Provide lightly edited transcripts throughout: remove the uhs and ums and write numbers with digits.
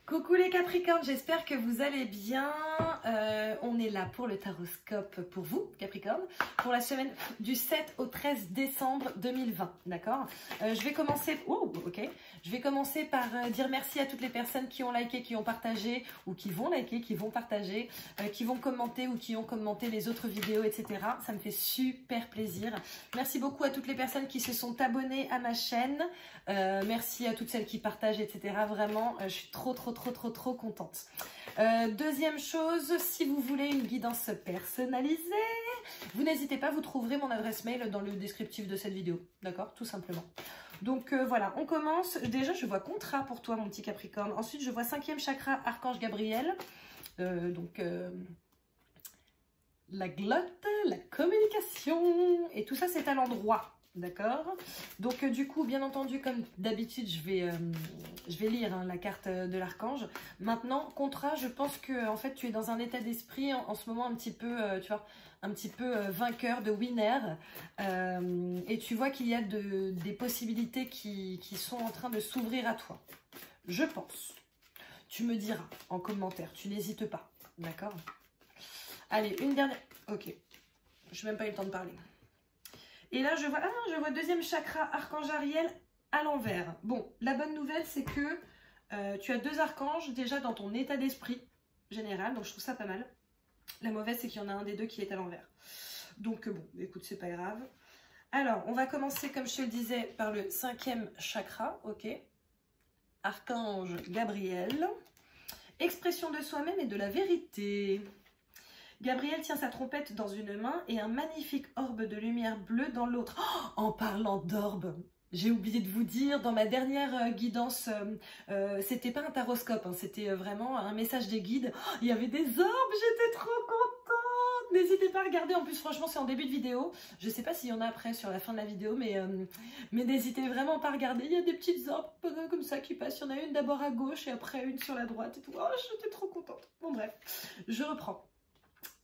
Coucou les Capricornes, j'espère que vous allez bien. On est là pour le taroscope pour vous, Capricorne, pour la semaine du 7 au 13 décembre 2020, d'accord. Je vais commencer par dire merci à toutes les personnes qui ont liké, qui ont partagé, ou qui vont liker, qui vont partager, qui vont commenter ou qui ont commenté les autres vidéos, etc. Ça me fait super plaisir. Merci beaucoup à toutes les personnes qui se sont abonnées à ma chaîne. Merci à toutes celles qui partagent, etc. Vraiment, je suis trop contente. Deuxième chose, si vous voulez une guidance personnalisée, vous n'hésitez pas, vous trouverez mon adresse mail dans le descriptif de cette vidéo, d'accord, tout simplement. Donc voilà, on commence. Déjà, je vois contrat pour toi, mon petit Capricorne. Ensuite, je vois 5e chakra, Archange Gabriel. La glotte, la communication, et tout ça, c'est à l'endroit. D'accord. Donc du coup, bien entendu, comme d'habitude, je vais lire la carte de l'archange. Maintenant, contrat, je pense que en fait, tu es dans un état d'esprit en ce moment un petit peu, tu vois, un petit peu vainqueur, de winner. Et tu vois qu'il y a des possibilités qui sont en train de s'ouvrir à toi. Je pense. Tu me diras en commentaire, tu n'hésites pas. D'accord. Allez, une dernière. Ok. Je n'ai même pas eu le temps de parler. Et là, je vois 2e chakra, Archange Ariel à l'envers. Bon, la bonne nouvelle, c'est que tu as 2 archanges déjà dans ton état d'esprit général, donc je trouve ça pas mal. La mauvaise, c'est qu'il y en a un des 2 qui est à l'envers. Donc bon, écoute, c'est pas grave. Alors, on va commencer, comme je te le disais, par le 5e chakra, ok. Archange Gabriel. Expression de soi-même et de la vérité. Gabriel tient sa trompette dans une main et un magnifique orbe de lumière bleue dans l'autre. Oh, en parlant d'orbe, j'ai oublié de vous dire, dans ma dernière guidance, c'était pas un taroscope, hein, c'était vraiment un message des guides. Oh, il y avait des orbes, j'étais trop contente. N'hésitez pas à regarder, en plus franchement c'est en début de vidéo. Je sais pas s'il y en a après sur la fin de la vidéo, mais n'hésitez vraiment pas à regarder. Il y a des petites orbes comme ça qui passent. Il y en a une d'abord à gauche et après une sur la droite et tout. Oh, j'étais trop contente. Bon bref, je reprends.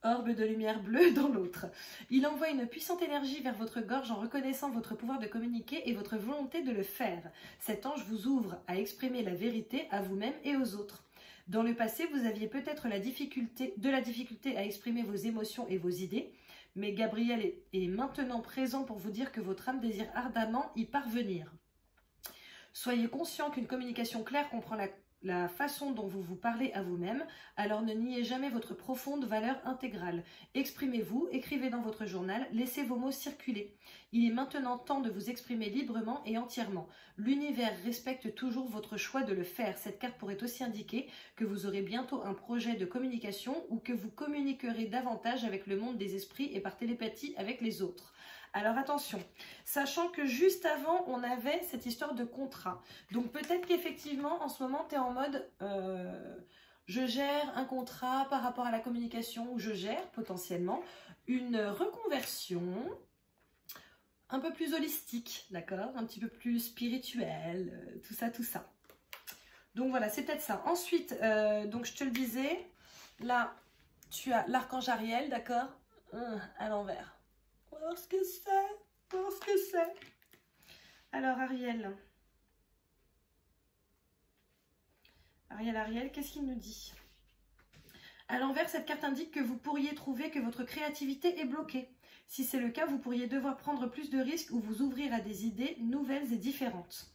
Orbe de lumière bleue dans l'autre. Il envoie une puissante énergie vers votre gorge en reconnaissant votre pouvoir de communiquer et votre volonté de le faire. Cet ange vous ouvre à exprimer la vérité à vous-même et aux autres. Dans le passé, vous aviez peut-être de la difficulté à exprimer vos émotions et vos idées, mais Gabriel est maintenant présent pour vous dire que votre âme désire ardemment y parvenir. Soyez conscient qu'une communication claire comprend la façon dont vous vous parlez à vous-même, alors ne niez jamais votre profonde valeur intégrale. Exprimez-vous, écrivez dans votre journal, laissez vos mots circuler. Il est maintenant temps de vous exprimer librement et entièrement. L'univers respecte toujours votre choix de le faire. Cette carte pourrait aussi indiquer que vous aurez bientôt un projet de communication ou que vous communiquerez davantage avec le monde des esprits et par télépathie avec les autres. Alors attention, sachant que juste avant, on avait cette histoire de contrat. Donc peut-être qu'effectivement, en ce moment, tu es en mode je gère un contrat par rapport à la communication ou je gère potentiellement une reconversion un peu plus holistique, d'accord? Un petit peu plus spirituelle, tout ça. Donc voilà, c'est peut-être ça. Ensuite, donc je te le disais, là, tu as l'archange Ariel, d'accord? À l'envers. On va voir ce que c'est. Alors Ariel, qu'est-ce qu'il nous dit? À l'envers, cette carte indique que vous pourriez trouver que votre créativité est bloquée. Si c'est le cas, vous pourriez devoir prendre plus de risques ou vous ouvrir à des idées nouvelles et différentes.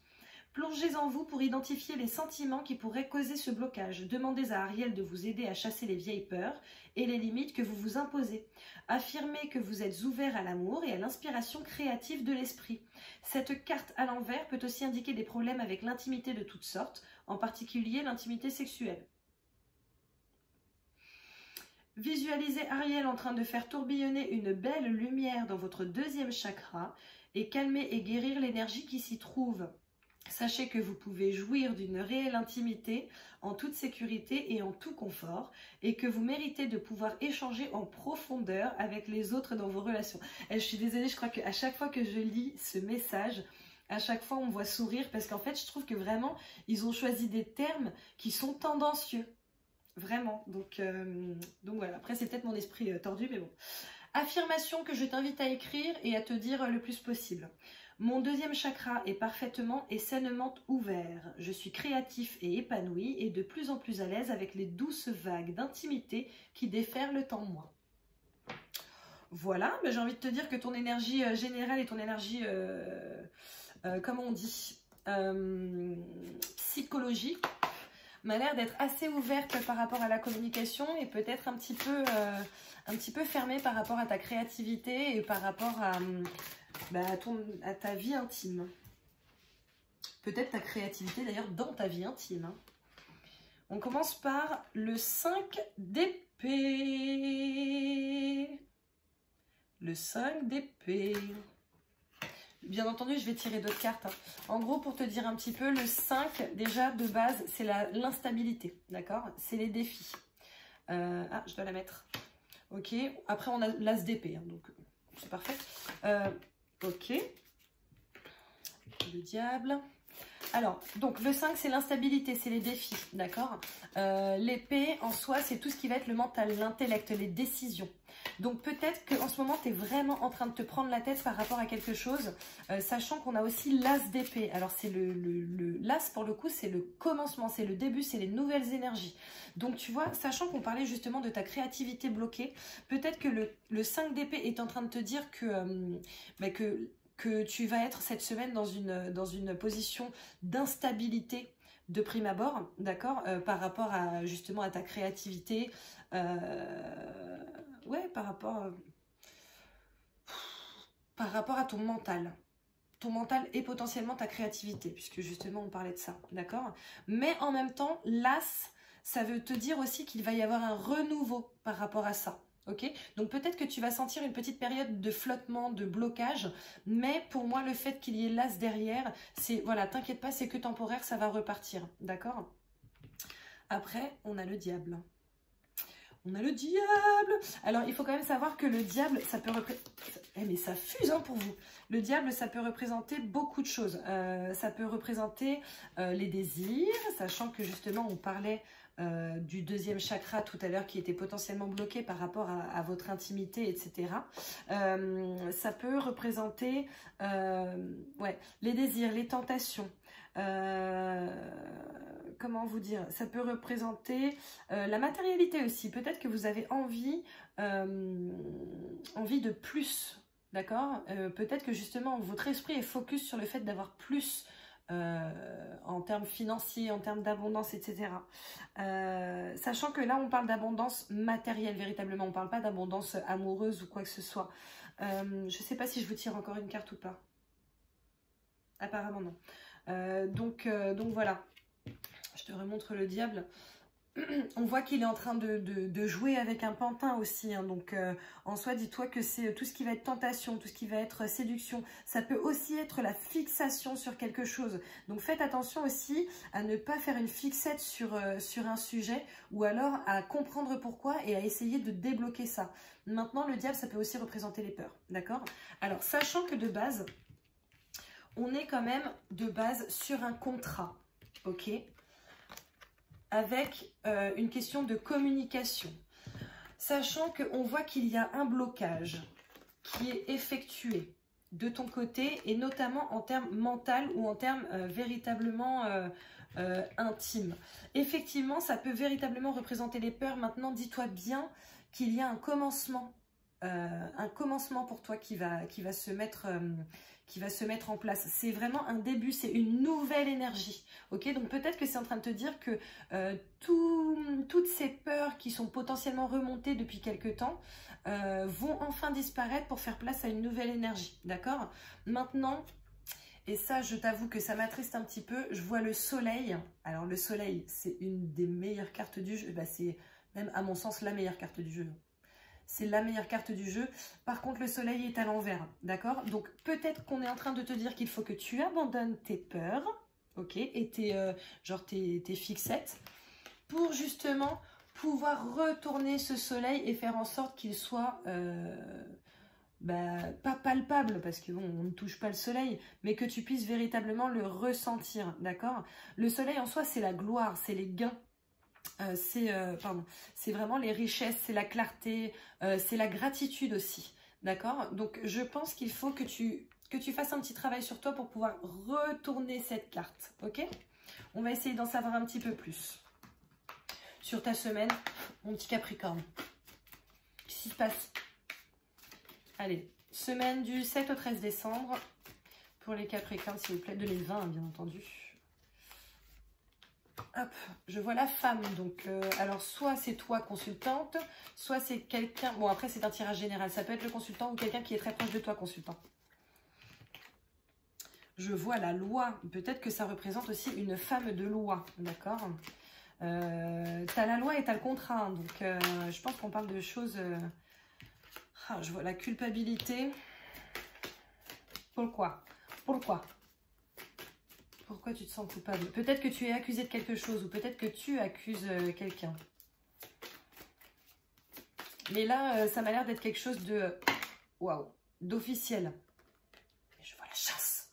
Plongez en vous pour identifier les sentiments qui pourraient causer ce blocage. Demandez à Ariel de vous aider à chasser les vieilles peurs et les limites que vous vous imposez. Affirmez que vous êtes ouvert à l'amour et à l'inspiration créative de l'esprit. Cette carte à l'envers peut aussi indiquer des problèmes avec l'intimité de toutes sortes, en particulier l'intimité sexuelle. Visualisez Ariel en train de faire tourbillonner une belle lumière dans votre 2e chakra et calmer et guérir l'énergie qui s'y trouve. Sachez que vous pouvez jouir d'une réelle intimité en toute sécurité et en tout confort et que vous méritez de pouvoir échanger en profondeur avec les autres dans vos relations. Et je suis désolée, je crois qu'à chaque fois que je lis ce message, à chaque fois on me voit sourire parce qu'en fait je trouve que vraiment ils ont choisi des termes qui sont tendancieux. Vraiment. Donc voilà, après c'est peut-être mon esprit tordu mais bon. Affirmation que je t'invite à écrire et à te dire le plus possible. Mon deuxième chakra est parfaitement et sainement ouvert. Je suis créatif et épanoui et de plus en plus à l'aise avec les douces vagues d'intimité qui déferlent en moi. Voilà, mais j'ai envie de te dire que ton énergie générale et ton énergie, comment on dit, psychologique, m'a l'air d'être assez ouverte par rapport à la communication et peut-être un petit peu fermée par rapport à ta créativité et par rapport à, à ta vie intime. Peut-être ta créativité d'ailleurs dans ta vie intime. Hein. On commence par le 5 d'épée. Le 5 d'épée. Bien entendu, je vais tirer d'autres cartes. Hein. En gros, pour te dire un petit peu, le 5, déjà, de base, c'est l'instabilité, d'accord? C'est les défis. Ah, je dois la mettre. Ok. Après, on a l'as d'épée, hein, donc c'est parfait. Ok. Le diable. Alors, donc, le 5, c'est l'instabilité, c'est les défis, d'accord? L'épée, en soi, c'est tout ce qui va être le mental, l'intellect, les décisions. Donc peut-être qu'en ce moment, tu es vraiment en train de te prendre la tête par rapport à quelque chose, sachant qu'on a aussi l'as d'épée. Alors c'est l'as, pour le coup, c'est le commencement, c'est le début, c'est les nouvelles énergies. Donc tu vois, sachant qu'on parlait justement de ta créativité bloquée, peut-être que le 5 d'épée est en train de te dire que tu vas être cette semaine dans une position d'instabilité de prime abord, d'accord, par rapport à justement à ta créativité, ouais, par rapport à ton mental. Ton mental et potentiellement ta créativité, puisque justement on parlait de ça, d'accord? Mais en même temps, l'as, ça veut te dire aussi qu'il va y avoir un renouveau par rapport à ça. Ok, donc peut-être que tu vas sentir une petite période de flottement, de blocage, mais pour moi le fait qu'il y ait l'as derrière, c'est, voilà, t'inquiète pas, c'est que temporaire, ça va repartir, d'accord? Après, on a le diable. On a le diable. Alors, il faut quand même savoir que le diable, ça peut représenter... mais ça fuse hein, pour vous. Le diable, ça peut représenter beaucoup de choses. Ça peut représenter les désirs, sachant que justement, on parlait du deuxième chakra tout à l'heure qui était potentiellement bloqué par rapport à votre intimité, etc. Ça peut représenter ouais, les désirs, les tentations. Comment vous dire, ça peut représenter la matérialité aussi. Peut-être que vous avez envie de plus, d'accord? Peut-être que justement votre esprit est focus sur le fait d'avoir plus en termes financiers, en termes d'abondance, etc. Sachant que là on parle d'abondance matérielle véritablement, on ne parle pas d'abondance amoureuse ou quoi que ce soit. Je ne sais pas si je vous tire encore une carte ou pas. Apparemment non. Donc voilà. Je te remontre le diable. On voit qu'il est en train de jouer avec un pantin aussi. Hein. Donc, en soi, dis-toi que c'est tout ce qui va être tentation, tout ce qui va être séduction. Ça peut aussi être la fixation sur quelque chose. Donc, faites attention aussi à ne pas faire une fixette sur un sujet ou alors à comprendre pourquoi et à essayer de débloquer ça. Maintenant, le diable, ça peut aussi représenter les peurs. D'accord? Alors, sachant que de base, on est quand même de base sur un contrat. Ok? Avec une question de communication. Sachant qu'on voit qu'il y a un blocage qui est effectué de ton côté et notamment en termes mental ou en termes véritablement intimes. Effectivement, ça peut véritablement représenter les peurs. Maintenant, dis-toi bien qu'il y a un commencement pour toi qui va se mettre en place. C'est vraiment un début, c'est une nouvelle énergie. Ok, donc peut-être que c'est en train de te dire que toutes ces peurs qui sont potentiellement remontées depuis quelque temps vont enfin disparaître pour faire place à une nouvelle énergie. D'accord? Maintenant, et ça, je t'avoue que ça m'attriste un petit peu, je vois le soleil. Alors le soleil, c'est une des meilleures cartes du jeu. Bah, c'est même à mon sens la meilleure carte du jeu. C'est la meilleure carte du jeu. Par contre, le soleil est à l'envers, d'accord? Donc, peut-être qu'on est en train de te dire qu'il faut que tu abandonnes tes peurs, ok? Et tes fixettes, pour justement pouvoir retourner ce soleil et faire en sorte qu'il soit pas palpable, parce que bon, on ne touche pas le soleil, mais que tu puisses véritablement le ressentir, d'accord? Le soleil en soi, c'est la gloire, c'est les gains. C'est vraiment les richesses, c'est la clarté, c'est la gratitude aussi, d'accord? Donc je pense qu'il faut que tu que tu fasses un petit travail sur toi pour pouvoir retourner cette carte, ok? On va essayer d'en savoir un petit peu plus. Sur ta semaine, mon petit Capricorne. Qu'est-ce qui se passe? Allez, semaine du 7 au 13 décembre. Pour les Capricornes, s'il vous plaît, 2020, bien entendu. Hop, je vois la femme. Donc, alors, soit c'est toi, consultante, soit c'est quelqu'un... Bon, après, c'est un tirage général. Ça peut être le consultant ou quelqu'un qui est très proche de toi, consultant. Je vois la loi. Peut-être que ça représente aussi une femme de loi, d'accord? T'as la loi et t'as le contrat. Hein, donc, je pense qu'on parle de choses... Ah, je vois la culpabilité. Pourquoi? Pourquoi tu te sens coupable? Peut-être que tu es accusé de quelque chose ou peut-être que tu accuses quelqu'un. Mais là, ça m'a l'air d'être quelque chose de... Waouh, d'officiel. Et je vois la chasse.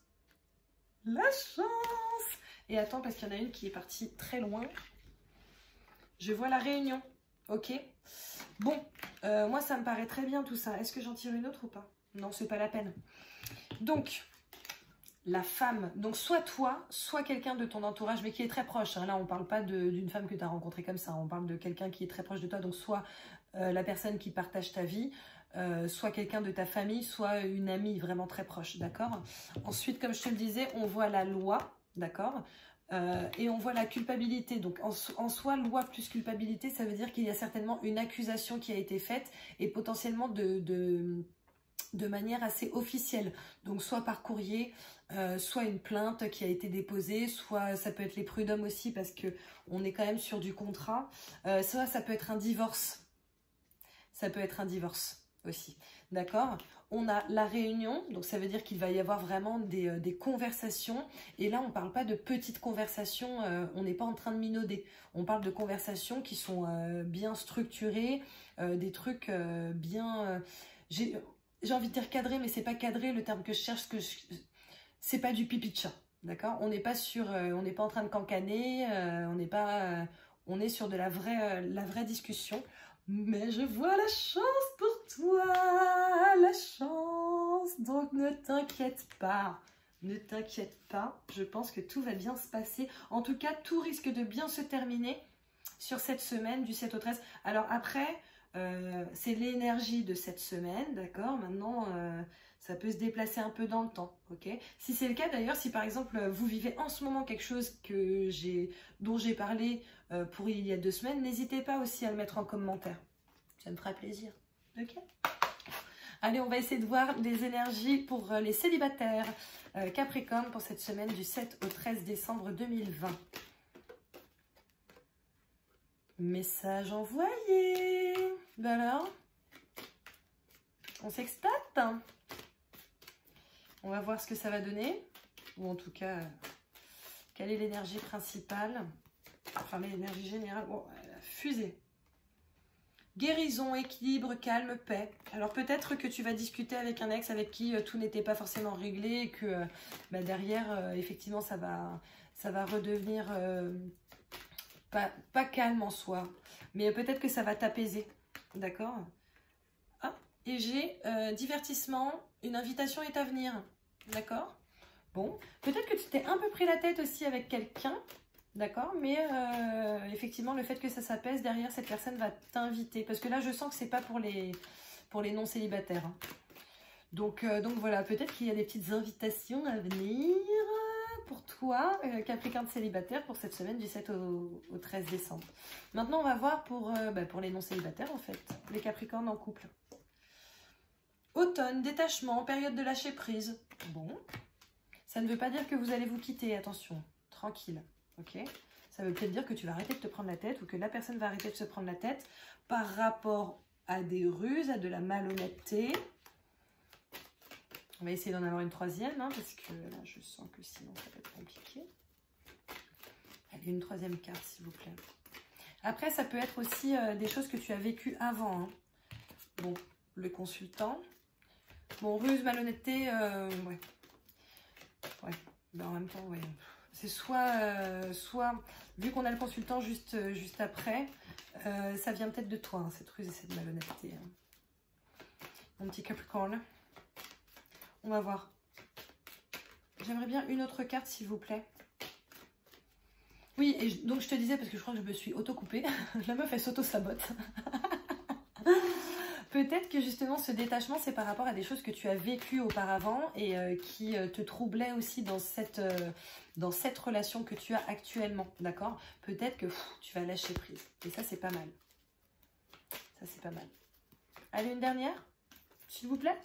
La chance. Et attends, parce qu'il y en a une qui est partie très loin. Je vois la réunion. Ok. Bon, moi, ça me paraît très bien tout ça. Est-ce que j'en tire une autre ou pas? Non, c'est pas la peine. Donc, la femme, donc soit toi, soit quelqu'un de ton entourage, mais qui est très proche. Hein. Là, on ne parle pas d'une femme que tu as rencontrée comme ça. On parle de quelqu'un qui est très proche de toi. Donc, soit la personne qui partage ta vie, soit quelqu'un de ta famille, soit une amie vraiment très proche. D'accord? Ensuite, comme je te le disais, on voit la loi. D'accord? Et on voit la culpabilité. Donc, en soi, loi plus culpabilité, ça veut dire qu'il y a certainement une accusation qui a été faite et potentiellement de manière assez officielle. Donc, soit par courrier, soit une plainte qui a été déposée, soit ça peut être les prud'hommes aussi parce qu'on est quand même sur du contrat. Soit ça peut être un divorce. Ça peut être un divorce aussi. D'accord? On a la réunion, donc ça veut dire qu'il va y avoir vraiment des conversations. Et là, on ne parle pas de petites conversations, on n'est pas en train de minauder. On parle de conversations qui sont bien structurées, des trucs bien... j'ai envie de dire cadré, mais c'est pas cadré, le terme que je cherche, c'est pas du pipi de chat. D'accord? On n'est pas sur, on n'est pas en train de cancaner, on est sur de la vraie discussion. Mais je vois la chance pour toi, la chance. Donc ne t'inquiète pas, ne t'inquiète pas. Je pense que tout va bien se passer. En tout cas, tout risque de bien se terminer sur cette semaine du 7 au 13. Alors après, c'est l'énergie de cette semaine, d'accord? Maintenant, ça peut se déplacer un peu dans le temps, ok? Si c'est le cas d'ailleurs, si par exemple vous vivez en ce moment quelque chose dont j'ai parlé pour il y a 2 semaines, n'hésitez pas aussi à le mettre en commentaire. Ça me fera plaisir, ok? Allez, on va essayer de voir les énergies pour les célibataires Capricorne pour cette semaine du 7 au 13 décembre 2020. Message envoyé. Ben alors, on s'extate. On va voir ce que ça va donner. Ou en tout cas, quelle est l'énergie principale. Enfin, l'énergie générale. Bon, elle a fusé. Guérison, équilibre, calme, paix. Alors peut-être que tu vas discuter avec un ex avec qui tout n'était pas forcément réglé et que derrière, effectivement, ça va redevenir pas calme en soi. Mais peut-être que ça va t'apaiser. D'accord? Ah, et j'ai divertissement, une invitation est à venir. D'accord? Bon, peut-être que tu t'es un peu pris la tête aussi avec quelqu'un. D'accord, mais effectivement, le fait que ça s'apaise, derrière, cette personne va t'inviter. Parce que là, je sens que c'est pas pour les non-célibataires. Hein. Donc voilà, peut-être qu'il y a des petites invitations à venir pour toi, Capricorne célibataire, pour cette semaine du 7 au 13 décembre. Maintenant, on va voir pour les non-célibataires, en fait, les Capricornes en couple. Automne, détachement, période de lâcher prise. Bon, ça ne veut pas dire que vous allez vous quitter, attention, tranquille. Ok, ça veut peut-être dire que tu vas arrêter de te prendre la tête ou que la personne va arrêter de se prendre la tête par rapport à des ruses, à de la malhonnêteté. On va essayer d'en avoir une troisième, hein, parce que là, je sens que sinon, ça va être compliqué. Allez, une troisième carte, s'il vous plaît. Après, ça peut être aussi des choses que tu as vécues avant. Hein. Bon, le consultant. Bon, ruse, malhonnêteté, ouais. Ouais, ben, en même temps, ouais. C'est soit, vu qu'on a le consultant juste après, ça vient peut-être de toi, hein, cette ruse et cette malhonnêteté. Hein. Mon petit Capricorne. On va voir. J'aimerais bien une autre carte, s'il vous plaît. Oui, et donc je te disais, parce que je crois que je me suis auto-coupée. La meuf, elle s'auto-sabote. Peut-être que justement, ce détachement, c'est par rapport à des choses que tu as vécues auparavant et qui te troublaient aussi dans cette relation que tu as actuellement, d'accord? Peut-être que tu vas lâcher prise. Et ça, c'est pas mal. Ça, c'est pas mal. Allez, une dernière, s'il vous plaît.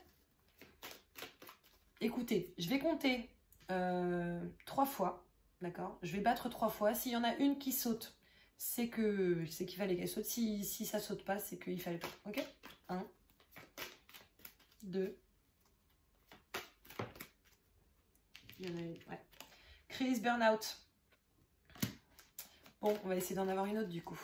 Écoutez, je vais compter 3 fois. D'accord, je vais battre 3 fois. S'il y en a une qui saute, c'est qu'il fallait qu'elle saute. Si ça saute pas, c'est qu'il fallait pas. Ok, 1, 2. Il y en a une, ouais. Crise, burn-out. Bon, on va essayer d'en avoir une autre du coup.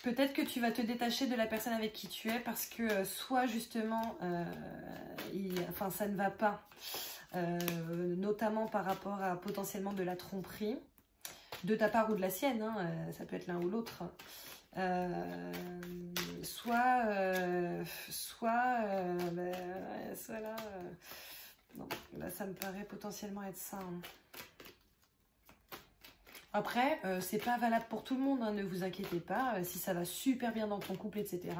Peut-être que tu vas te détacher de la personne avec qui tu es parce que soit justement, ça ne va pas. Notamment par rapport à potentiellement de la tromperie de ta part ou de la sienne, hein, ça peut être l'un ou l'autre, soit là, non, là ça me paraît potentiellement être ça, hein. Après, c'est pas valable pour tout le monde, hein, ne vous inquiétez pas, si ça va super bien dans ton couple, etc.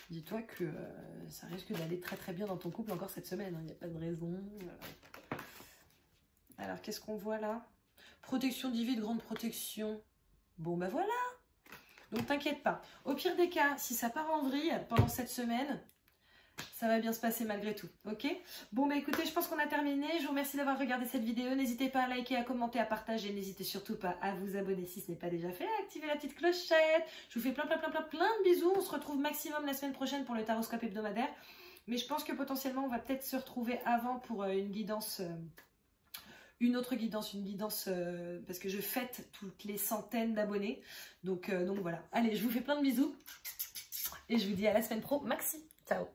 Dis-toi que ça risque d'aller très très bien dans ton couple encore cette semaine. Il n'y a pas de raison. Alors, qu'est-ce qu'on voit là? Protection divine, grande protection. Bon, ben voilà. Donc, t'inquiète pas. Au pire des cas, si ça part en vrille pendant cette semaine, ça va bien se passer malgré tout. Ok? Bon, bah écoutez, je pense qu'on a terminé. Je vous remercie d'avoir regardé cette vidéo. N'hésitez pas à liker, à commenter, à partager. N'hésitez surtout pas à vous abonner si ce n'est pas déjà fait. À activer la petite clochette. Je vous fais plein de bisous. On se retrouve maximum la semaine prochaine pour le taroscope hebdomadaire. Mais je pense que potentiellement, on va peut-être se retrouver avant pour une guidance... une autre guidance, parce que je fête toutes les centaines d'abonnés. Donc voilà. Allez, je vous fais plein de bisous. Et je vous dis à la semaine pro. Maxi. Ciao.